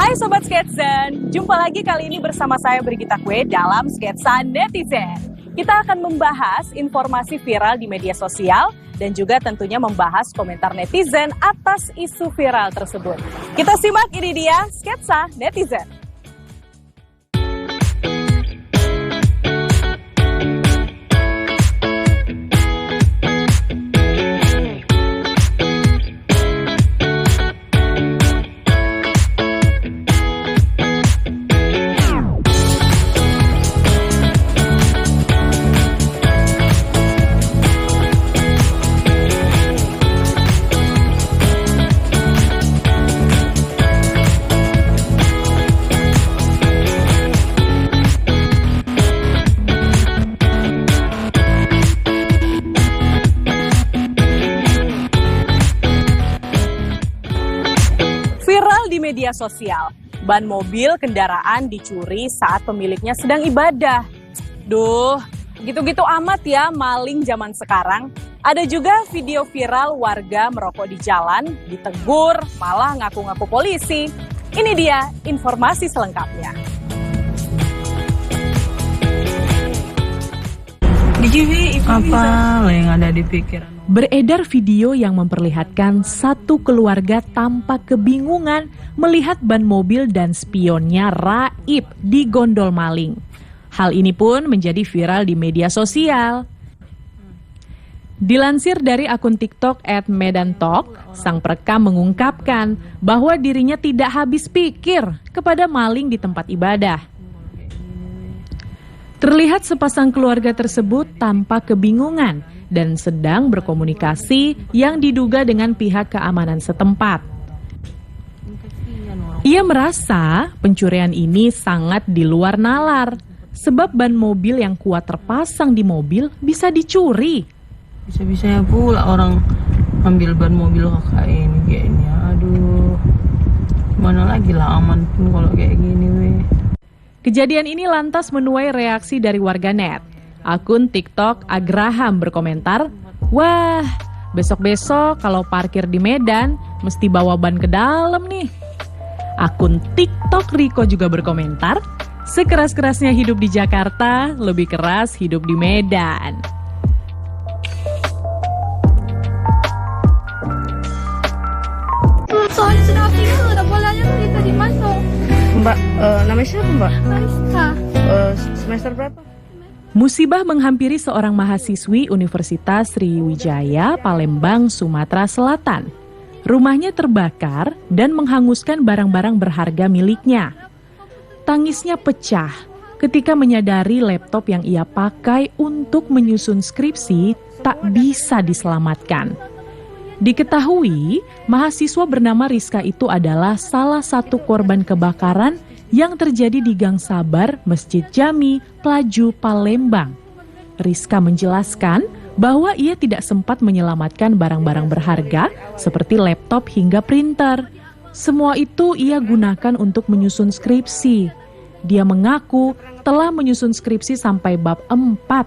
Hai Sobat Sketsan, jumpa lagi kali ini bersama saya Brigita Kue dalam Sketsa Netizen. Kita akan membahas informasi viral di media sosial dan juga tentunya membahas komentar netizen atas isu viral tersebut. Kita simak, ini dia Sketsa Netizen. Di media sosial, ban mobil kendaraan dicuri saat pemiliknya sedang ibadah. Duh, gitu-gitu amat ya maling zaman sekarang. Ada juga video viral warga merokok di jalan, ditegur, malah ngaku-ngaku polisi. Ini dia informasi selengkapnya. Apa yang ada di pikiran? Beredar video yang memperlihatkan satu keluarga tampak kebingungan melihat ban mobil dan spionnya raib di gondol maling. Hal ini pun menjadi viral di media sosial. Dilansir dari akun TikTok @medantalk, sang perekam mengungkapkan bahwa dirinya tidak habis pikir kepada maling di tempat ibadah. Terlihat sepasang keluarga tersebut tampak kebingungan dan sedang berkomunikasi yang diduga dengan pihak keamanan setempat. Ia merasa pencurian ini sangat di luar nalar, sebab ban mobil yang kuat terpasang di mobil bisa dicuri. Bisa-bisanya pula orang ambil ban mobil KKN kayaknya. Aduh, mana lagi lah aman pun kalau kayak gini weh. Kejadian ini lantas menuai reaksi dari warganet. Akun TikTok Agraham berkomentar, "Wah, besok-besok kalau parkir di Medan, mesti bawa ban ke dalam nih." Akun TikTok Riko juga berkomentar, "Sekeras-kerasnya hidup di Jakarta, lebih keras hidup di Medan." Mbak, namanya siapa Mbak? Mariska. Semester berapa? Musibah menghampiri seorang mahasiswi Universitas Sriwijaya, Palembang, Sumatera Selatan. Rumahnya terbakar dan menghanguskan barang-barang berharga miliknya. Tangisnya pecah ketika menyadari laptop yang ia pakai untuk menyusun skripsi tak bisa diselamatkan. Diketahui, mahasiswa bernama Rizka itu adalah salah satu korban kebakaran yang terjadi di Gang Sabar, Masjid Jami, Pelaju, Palembang. Rizka menjelaskan bahwa ia tidak sempat menyelamatkan barang-barang berharga seperti laptop hingga printer. Semua itu ia gunakan untuk menyusun skripsi. Dia mengaku telah menyusun skripsi sampai bab 4.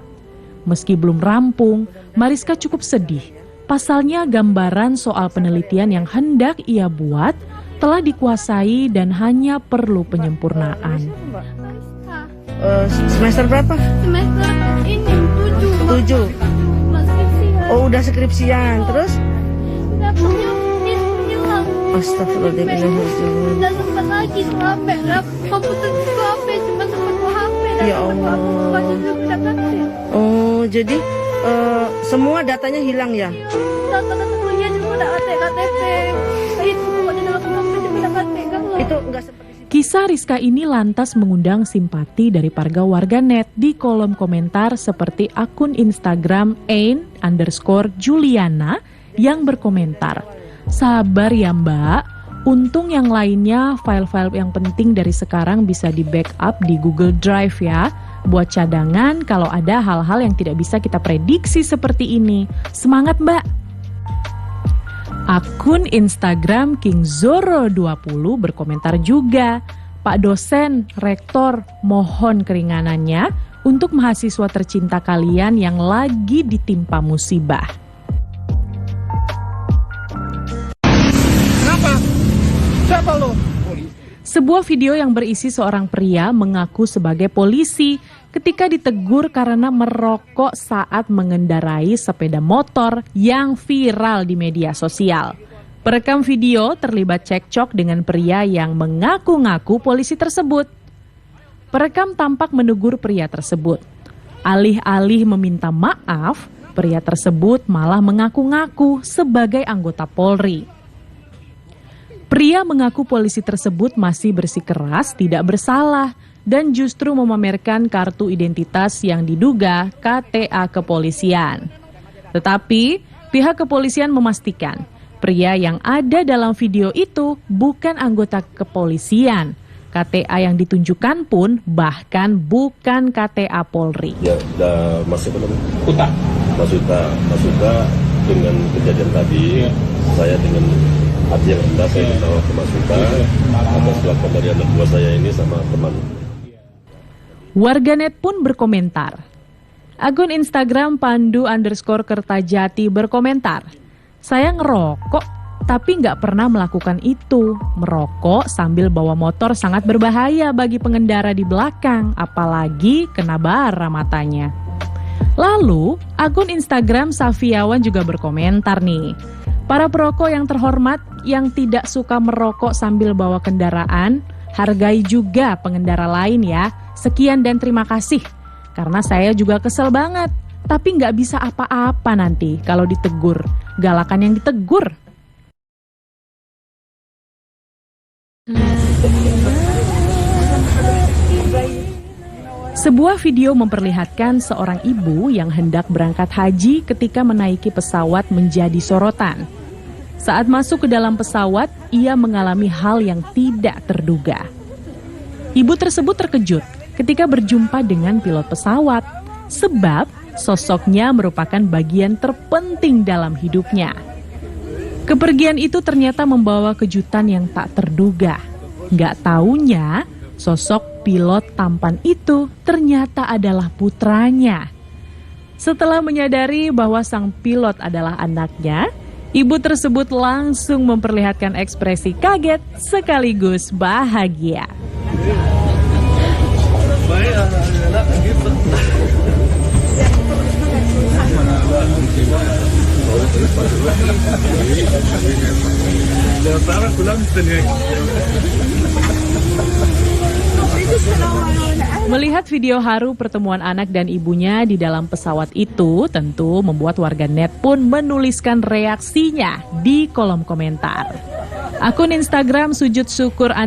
Meski belum rampung, Mariska cukup sedih. Pasalnya gambaran soal penelitian yang hendak ia buat telah dikuasai dan hanya perlu penyempurnaan. Semester berapa? Semester ini 7. Skripsian. Oh, udah skripsian. Terus? Dapatnya hilang. Astagfirullahaladzim. Udah sempat lagi HP. Komputer itu HP, cuma sempat bawa HP. Ya Allah. Oh, jadi semua datanya hilang ya? Data-data kuliah cuma ada KTP. Itu pokoknya dalam HP cuma ada KTP. Itu enggak seperti Kisah Rizka ini lantas mengundang simpati dari para warganet di kolom komentar seperti akun Instagram @Juliana yang berkomentar, "Sabar ya Mbak, untung yang lainnya file-file yang penting dari sekarang bisa di backup di Google Drive ya, buat cadangan kalau ada hal-hal yang tidak bisa kita prediksi seperti ini. Semangat Mbak!" Akun Instagram KingZoro20 berkomentar juga, "Pak dosen, rektor, mohon keringanannya untuk mahasiswa tercinta kalian yang lagi ditimpa musibah." Kenapa? Siapa lo? Sebuah video yang berisi seorang pria mengaku sebagai polisi ketika ditegur karena merokok saat mengendarai sepeda motor yang viral di media sosial. Perekam video terlibat cekcok dengan pria yang mengaku-ngaku polisi tersebut. Perekam tampak menegur pria tersebut. Alih-alih meminta maaf, pria tersebut malah mengaku-ngaku sebagai anggota Polri. Pria mengaku polisi tersebut masih bersikeras tidak bersalah dan justru memamerkan kartu identitas yang diduga KTA kepolisian. Tetapi pihak kepolisian memastikan pria yang ada dalam video itu bukan anggota kepolisian. KTA yang ditunjukkan pun bahkan bukan KTA Polri. Ya, udah masuk ke Mas Uta dengan kejadian tadi, saya dengan hati yang rendah saya minta ke Mas Uta atas kelakuan dari anak buah saya ini sama teman. Warganet pun berkomentar. Akun Instagram Pandu_Kertajati berkomentar, "Saya ngerokok tapi nggak pernah melakukan itu. Merokok sambil bawa motor sangat berbahaya bagi pengendara di belakang, apalagi kena bara matanya." Lalu, akun Instagram Safiawan juga berkomentar nih. Para perokok yang terhormat yang tidak suka merokok sambil bawa kendaraan, hargai juga pengendara lain ya. Sekian dan terima kasih. Karena saya juga kesel banget. Tapi nggak bisa apa-apa nanti kalau ditegur. Galakan yang ditegur. Sebuah video memperlihatkan seorang ibu yang hendak berangkat haji ketika menaiki pesawat menjadi sorotan. Saat masuk ke dalam pesawat, ia mengalami hal yang tidak terduga. Ibu tersebut terkejut ketika berjumpa dengan pilot pesawat, sebab sosoknya merupakan bagian terpenting dalam hidupnya. Kepergian itu ternyata membawa kejutan yang tak terduga. Nggak taunya, sosok pilot tampan itu ternyata adalah putranya. Setelah menyadari bahwa sang pilot adalah anaknya, ibu tersebut langsung memperlihatkan ekspresi kaget sekaligus bahagia. Melihat video haru pertemuan anak dan ibunya di dalam pesawat itu tentu membuat warganet pun menuliskan reaksinya di kolom komentar. Akun Instagram Sujud Syukur _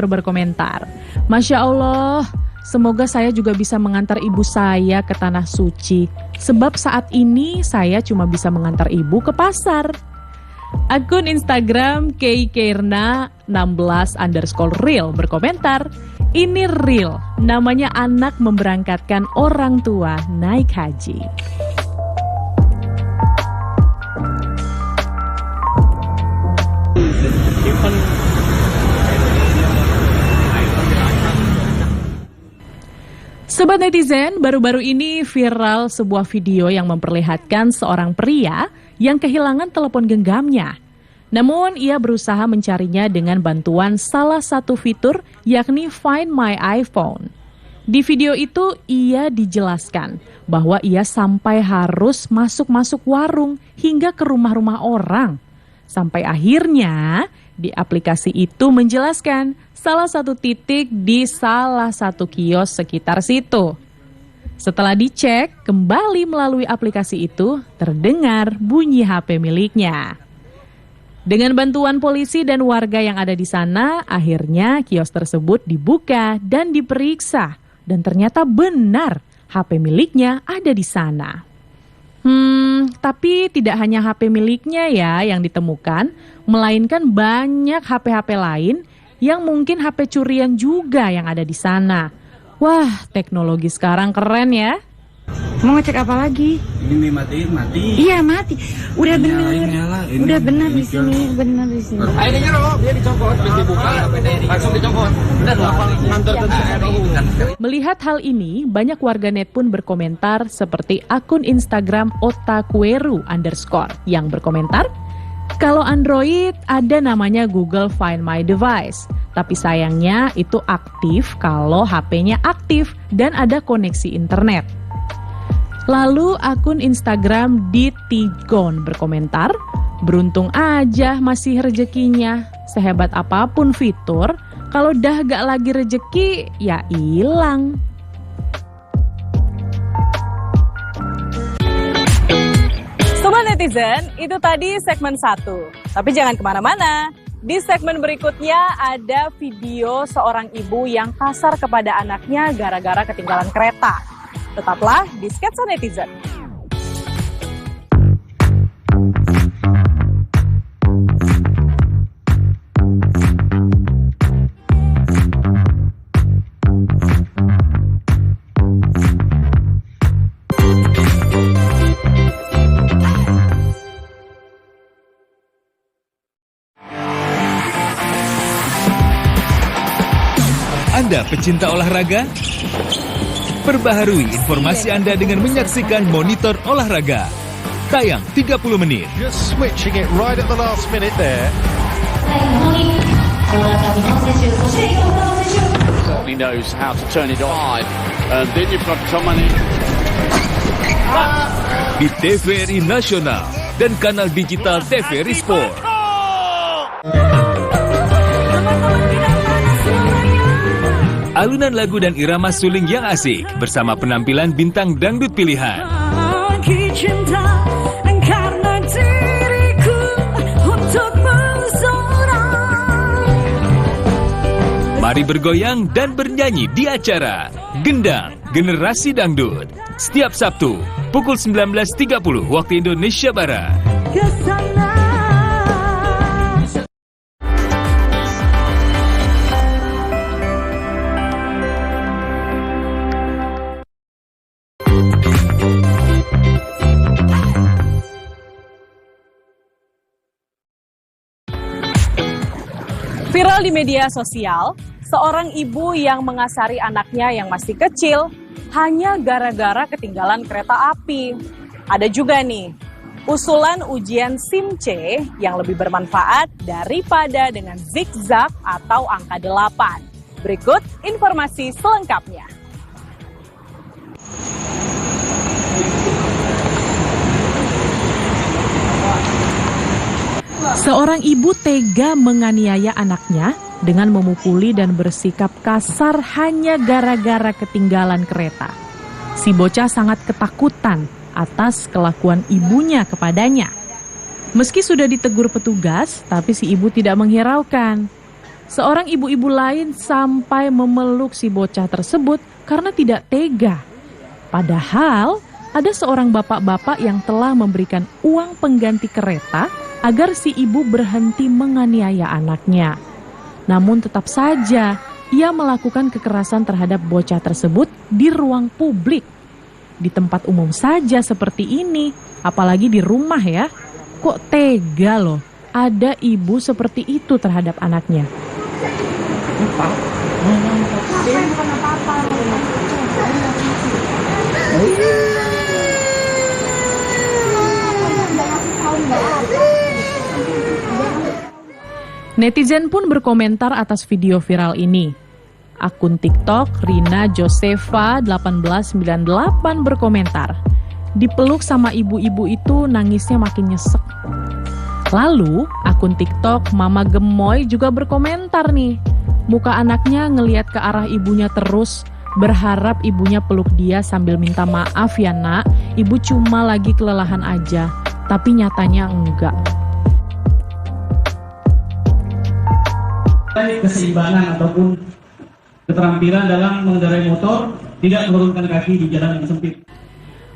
berkomentar, "Masya Allah, semoga saya juga bisa mengantar ibu saya ke Tanah Suci. Sebab saat ini saya cuma bisa mengantar ibu ke pasar." Akun Instagram Keikirna 16_real berkomentar, "Ini real, namanya anak memberangkatkan orang tua naik haji." Sobat netizen, baru-baru ini viral sebuah video yang memperlihatkan seorang pria yang kehilangan telepon genggamnya. Namun ia berusaha mencarinya dengan bantuan salah satu fitur yakni Find My iPhone. Di video itu ia dijelaskan bahwa ia sampai harus masuk-masuk warung hingga ke rumah-rumah orang. Sampai akhirnya di aplikasi itu menjelaskan salah satu titik di salah satu kios sekitar situ. Setelah dicek kembali melalui aplikasi itu, terdengar bunyi HP miliknya. Dengan bantuan polisi dan warga yang ada di sana, akhirnya kios tersebut dibuka dan diperiksa. Dan ternyata benar HP miliknya ada di sana. Tapi tidak hanya HP miliknya ya yang ditemukan, melainkan banyak HP-HP lain yang mungkin HP curian juga yang ada di sana. Wah, teknologi sekarang keren ya. Mau ngecek apa lagi? Ini mati. Iya mati. Udah benar. Nyala. Udah benar di sini, benar di sini. Akhirnya dia dicopot, dibuka, langsung dicopot. Udah ngantor ke Melihat hal ini, banyak warganet pun berkomentar seperti akun Instagram Otakueru _ yang berkomentar, Kalau Android ada namanya Google Find My Device, tapi sayangnya itu aktif kalau HP-nya aktif dan ada koneksi internet. Lalu akun Instagram @Tigon berkomentar, beruntung aja masih rezekinya. Sehebat apapun fitur, kalau dah gak lagi rezeki, ya hilang. Sobat netizen, itu tadi segmen 1. Tapi jangan kemana-mana. Di segmen berikutnya ada video seorang ibu yang kasar kepada anaknya gara-gara ketinggalan kereta. Tetaplah di Sketsa Netizen. Anda pecinta olahraga? Perbaharui informasi Anda dengan menyaksikan Monitor Olahraga. Tayang 30 menit. Just switching it right at the last minute there. Certainly knows how to turn it on. And then you've got someone in. Di TVRI Nasional dan kanal digital TVRI Sport. Alunan lagu dan irama suling yang asik bersama penampilan bintang dangdut pilihan. Mari bergoyang dan bernyanyi di acara Gendang Generasi Dangdut setiap Sabtu pukul 19.30 waktu Indonesia Barat. Viral di media sosial, seorang ibu yang mengasari anaknya yang masih kecil hanya gara-gara ketinggalan kereta api. Ada juga nih, usulan ujian SIM-C yang lebih bermanfaat daripada dengan zigzag atau angka 8. Berikut informasi selengkapnya. Seorang ibu tega menganiaya anaknya dengan memukuli dan bersikap kasar hanya gara-gara ketinggalan kereta. Si bocah sangat ketakutan atas kelakuan ibunya kepadanya. Meski sudah ditegur petugas, tapi si ibu tidak menghiraukan. Seorang ibu-ibu lain sampai memeluk si bocah tersebut karena tidak tega. Padahal ada seorang bapak-bapak yang telah memberikan uang pengganti kereta agar si ibu berhenti menganiaya anaknya. Namun tetap saja ia melakukan kekerasan terhadap bocah tersebut di ruang publik. Di tempat umum saja seperti ini, apalagi di rumah ya. Kok tega loh, ada ibu seperti itu terhadap anaknya. Netizen pun berkomentar atas video viral ini. Akun TikTok Rina Josefa 1898 berkomentar, dipeluk sama ibu-ibu itu nangisnya makin nyesek. Lalu akun TikTok Mama Gemoy juga berkomentar nih, muka anaknya ngelihat ke arah ibunya terus, berharap ibunya peluk dia sambil minta maaf ya nak, ibu cuma lagi kelelahan aja, tapi nyatanya enggak. Keseimbangan ataupun keterampilan dalam mengendarai motor, tidak menurunkan kaki di jalan yang sempit.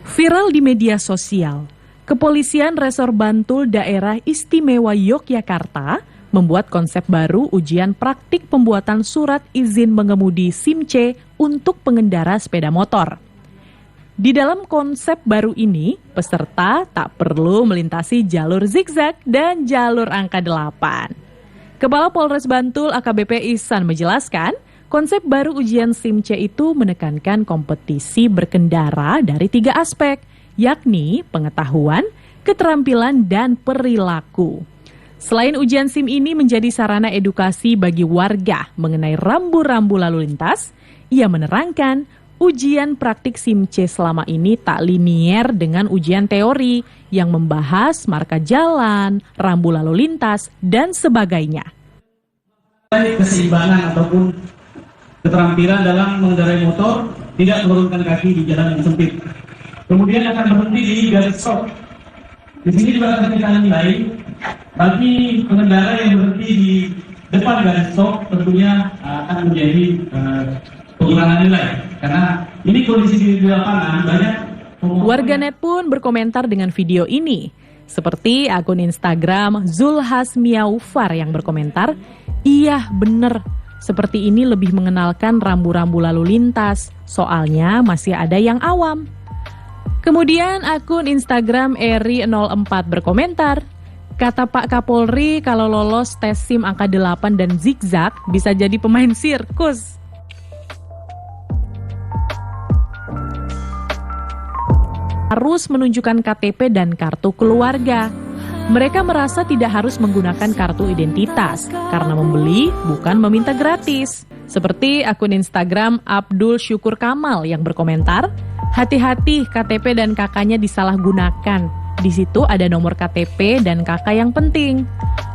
Viral di media sosial, Kepolisian Resor Bantul Daerah Istimewa Yogyakarta membuat konsep baru ujian praktik pembuatan surat izin mengemudi SIM-C untuk pengendara sepeda motor. Di dalam konsep baru ini, peserta tak perlu melintasi jalur zigzag dan jalur angka 8. Kepala Polres Bantul AKBP Ihsan menjelaskan, konsep baru ujian SIM-C itu menekankan kompetisi berkendara dari 3 aspek, yakni pengetahuan, keterampilan, dan perilaku. Selain ujian SIM ini menjadi sarana edukasi bagi warga mengenai rambu-rambu lalu lintas, ia menerangkan ujian praktik SIM C selama ini tak linier dengan ujian teori yang membahas marka jalan, rambu lalu lintas, dan sebagainya. Keseimbangan ataupun keterampilan dalam mengendarai motor, tidak menurunkan kaki di jalan yang sempit. Kemudian akan berhenti di garis stop. Di sini juga akan kita nilai bagi pengendara yang berhenti di depan garis stop tentunya akan menjadi pengurangan nilai karena ini kondisi di lapangan banyak. Warganet pun berkomentar dengan video ini. Seperti akun Instagram Zulhasmiaufar yang berkomentar, "Iya bener, seperti ini lebih mengenalkan rambu-rambu lalu lintas, soalnya masih ada yang awam." Kemudian akun Instagram Eri04 berkomentar, "Kata Pak Kapolri kalau lolos tes SIM angka 8 dan zigzag bisa jadi pemain sirkus." Harus menunjukkan KTP dan kartu keluarga. Mereka merasa tidak harus menggunakan kartu identitas karena membeli bukan meminta gratis. Seperti akun Instagram Abdul Syukur Kamal yang berkomentar, "Hati-hati KTP dan kakaknya disalahgunakan. Di situ ada nomor KTP dan kakak yang penting."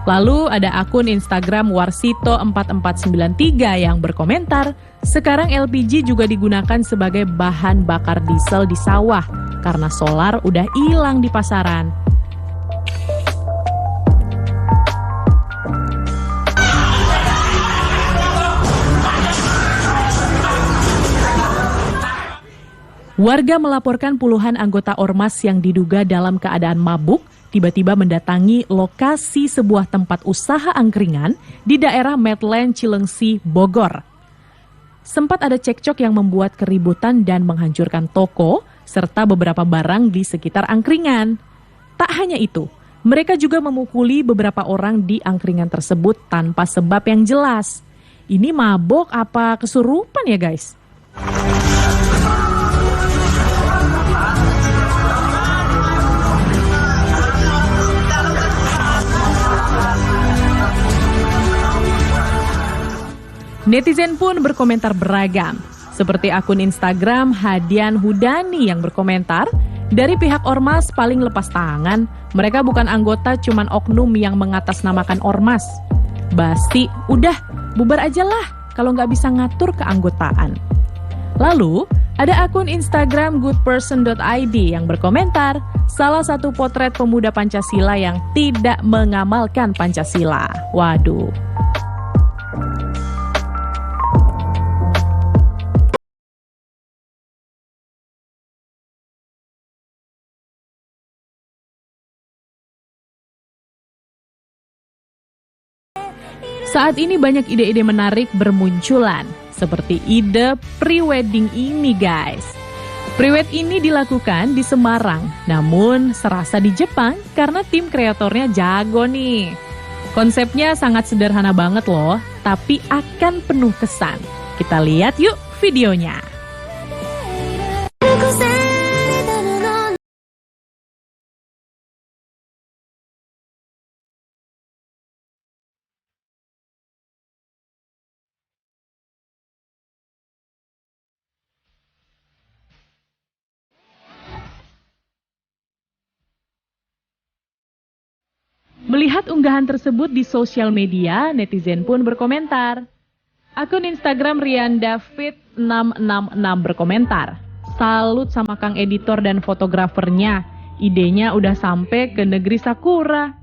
Lalu ada akun Instagram Warsito4493 yang berkomentar, "Sekarang LPG juga digunakan sebagai bahan bakar diesel di sawah karena solar udah hilang di pasaran." Warga melaporkan puluhan anggota ormas yang diduga dalam keadaan mabuk tiba-tiba mendatangi lokasi sebuah tempat usaha angkringan di daerah Medland Cilengsi, Bogor. Sempat ada cekcok yang membuat keributan dan menghancurkan toko serta beberapa barang di sekitar angkringan. Tak hanya itu, mereka juga memukuli beberapa orang di angkringan tersebut tanpa sebab yang jelas. Ini mabok apa kesurupan ya guys? Netizen pun berkomentar beragam, seperti akun Instagram Hadian Hudani yang berkomentar, "Dari pihak ormas paling lepas tangan, mereka bukan anggota cuman oknum yang mengatasnamakan ormas. Basi, udah bubar aja lah kalau nggak bisa ngatur keanggotaan." Lalu, ada akun Instagram goodperson.id yang berkomentar, "Salah satu potret pemuda Pancasila yang tidak mengamalkan Pancasila." Waduh. Saat ini banyak ide-ide menarik bermunculan, seperti ide pre-wedding ini guys. Pre-wed ini dilakukan di Semarang, namun serasa di Jepang karena tim kreatornya jago nih. Konsepnya sangat sederhana banget loh, tapi akan penuh kesan. Kita lihat yuk videonya. Melihat unggahan tersebut di sosial media, netizen pun berkomentar. Akun Instagram RianDavid666 berkomentar, "Salut sama Kang editor dan fotografernya, idenya udah sampai ke negeri Sakura."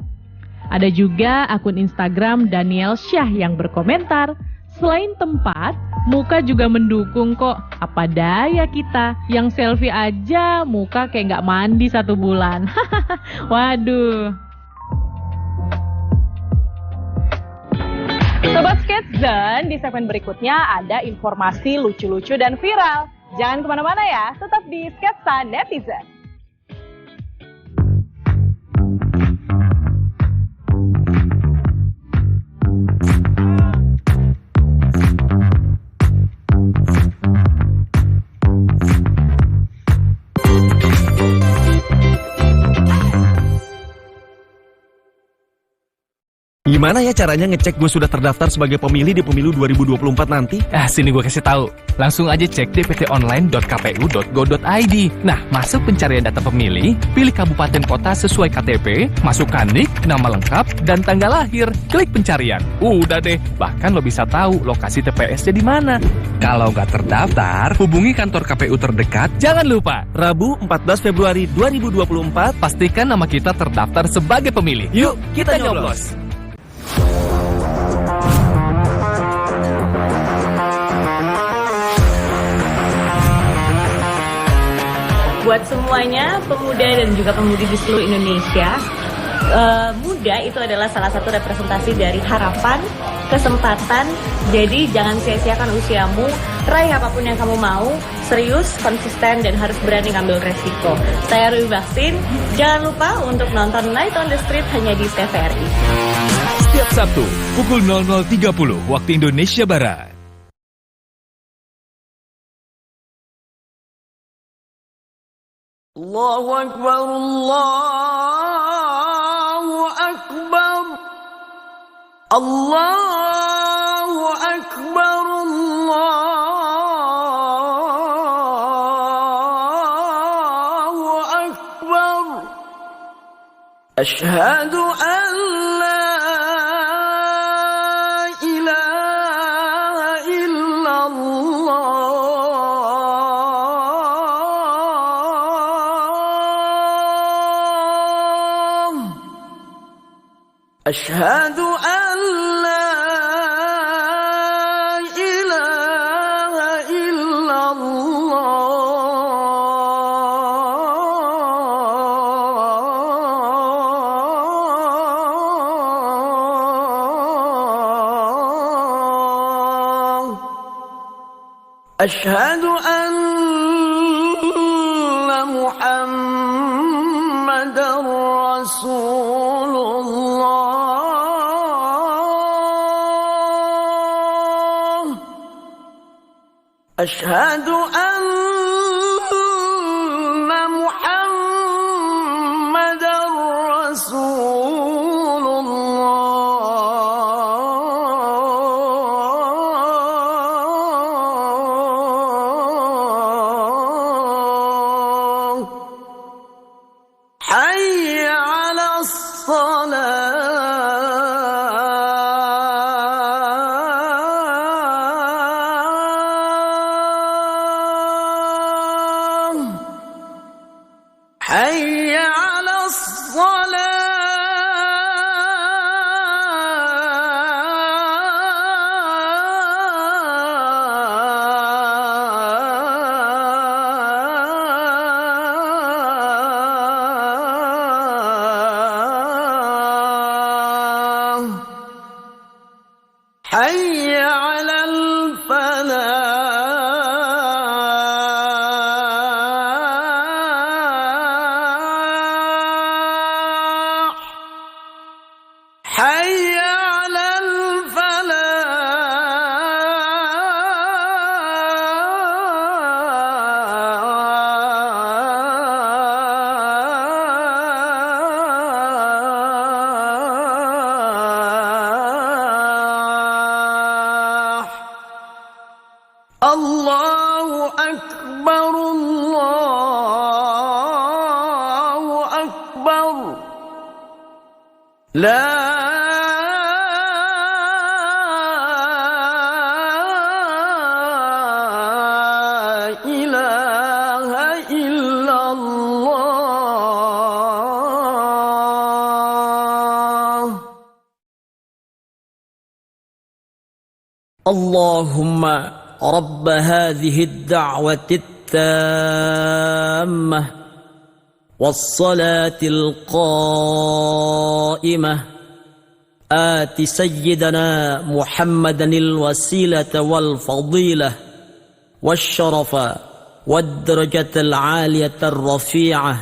Ada juga akun Instagram Daniel Syah yang berkomentar, "Selain tempat, muka juga mendukung kok. Apa daya kita, yang selfie aja muka kayak nggak mandi 1 bulan." Waduh. Sobat Sketsa, di segmen berikutnya ada informasi lucu-lucu dan viral. Jangan kemana-mana ya, tetap di Sketsa Netizen. Gimana ya caranya ngecek gue sudah terdaftar sebagai pemilih di pemilu 2024 nanti? Sini gue kasih tahu. Langsung aja cek dptonline.kpu.go.id. Nah, masuk pencarian data pemilih, pilih kabupaten kota sesuai KTP, masukkan NIK, nama lengkap, dan tanggal lahir. Klik pencarian. Udah deh, bahkan lo bisa tahu lokasi TPS-nya di mana. Kalau nggak terdaftar, hubungi kantor KPU terdekat. Jangan lupa, Rabu 14 Februari 2024, pastikan nama kita terdaftar sebagai pemilih. Yuk, kita nyoblos! Buat semuanya, pemuda dan juga pemudi di seluruh Indonesia, muda itu adalah salah satu representasi dari harapan, kesempatan. Jadi jangan sia-siakan usiamu, raih apapun yang kamu mau, serius, konsisten, dan harus berani ngambil resiko. Saya Rui Baksin, jangan lupa untuk nonton Night on the Street hanya di TVRI. Setiap Sabtu, pukul 00.30 waktu Indonesia Barat. Allahu Akbar, Allahu Akbar, Allahu Akbar, Allahu Akbar. Asyhadu an la ilaha illallah. أشهد أن لا إله إلا الله. أشهد أن محمدا رسول الله. أشهد أن محمدا رسول الله. حي على الصلاة. حي على الصلاة. حي على الفلاح. حي على الفلاح. الله أكبر، الله أكبر. لا إله إلا الله. اللهم رب هذه الدعوة التامة والصلاة القائمة آت سيدنا محمدا الوسيلة والفضيلة والشرف والدرجة العالية الرفيعة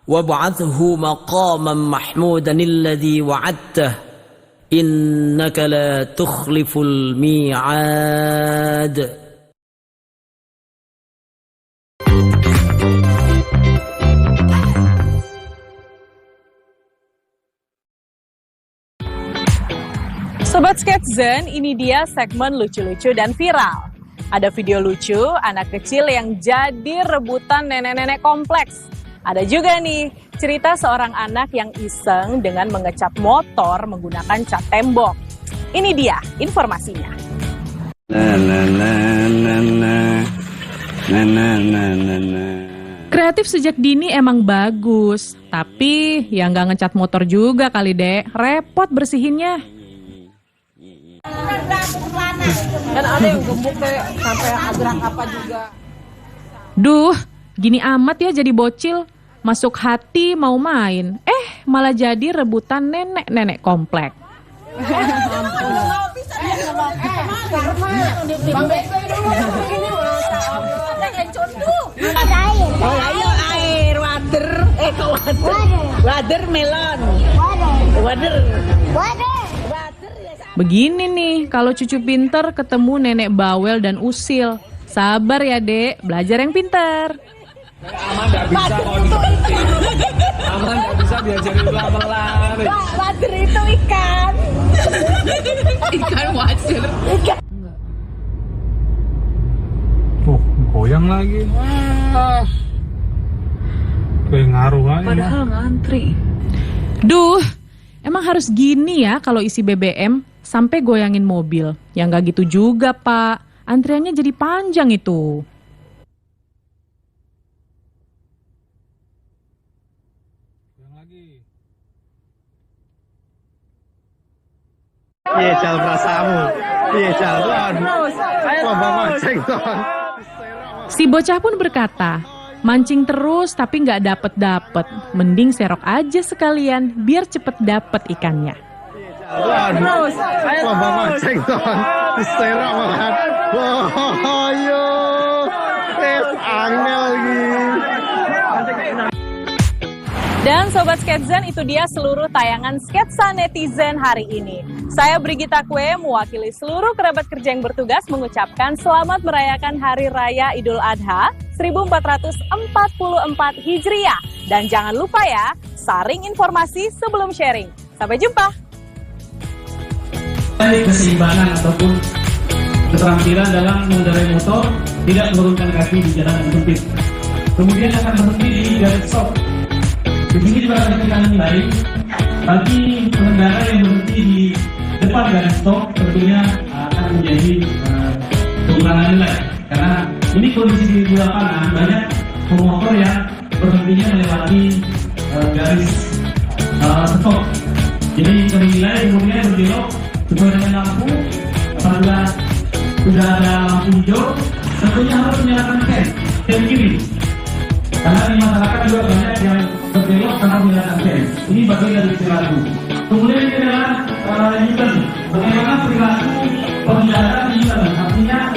وابعثه مقاما محمودا الذي وعدته إنك لا تخلف الميعاد. Sobat Sketzen, ini dia segmen lucu-lucu dan viral. Ada video lucu anak kecil yang jadi rebutan nenek-nenek kompleks. Ada juga nih cerita seorang anak yang iseng dengan mengecat motor menggunakan cat tembok. Ini dia informasinya. Kreatif sejak dini emang bagus, tapi ya nggak ngecat motor juga kali dek, repot bersihinnya. Kan ada yang gemuk kayak sampai agrak apa juga. Duh, gini amat ya jadi bocil. Masuk hati mau main, malah jadi rebutan nenek-nenek komplek. Begini nih, kalau cucu pinter ketemu nenek bawel dan usil. Sabar ya dek, belajar yang pinter. Aman nggak bisa Aman nggak bisa diajarin lari. Wader itu ikan. Ikan wader. Tuh, goyang lagi. Wah. Kayak ngaruh aja. Padahal ngantri. Duh, emang harus gini ya kalau isi BBM sampai goyangin mobil. Ya nggak gitu juga, Pak. Antriannya jadi panjang itu. Iya, Cal, perasaanmu. Iya, Cal, Si bocah pun berkata, mancing terus tapi nggak dapet-dapet. Mending serok aja sekalian biar cepet dapet ikannya. Terus, mancing ton. Serok makan. Wah, yo. Angel lagi. Dan Sobat Sketzen, itu dia seluruh tayangan sketsa netizen hari ini. Saya Brigita Kue, mewakili seluruh kerabat kerja yang bertugas mengucapkan selamat merayakan Hari Raya Idul Adha 1444 Hijriah. Dan jangan lupa ya, saring informasi sebelum sharing. Sampai jumpa. Keseimbangan ataupun keterampilan dalam mengendarai motor, tidak menurunkan kaki di jalan yang sempit. Kemudian akan berhenti di garis stop. Di sini juga akan kita nilai bagi pengendara yang berhenti di depan garis stop tentunya akan menjadi pengurangan nilai, karena ini kondisi di lapangan banyak pemotor yang berhentinya melewati garis stop. Jadi ternilai kemudian berbelok sesuai dengan lampu. Apabila sudah ada lampu hijau, tentunya harus menyalakan sen kiri. Karena di masyarakat juga banyak yang berbelok tanpa menyalakan sen. Ini bagian dari perilaku. Kemudian ini adalah U-turn. Bagaimana perilaku pengendara di U-turn? Artinya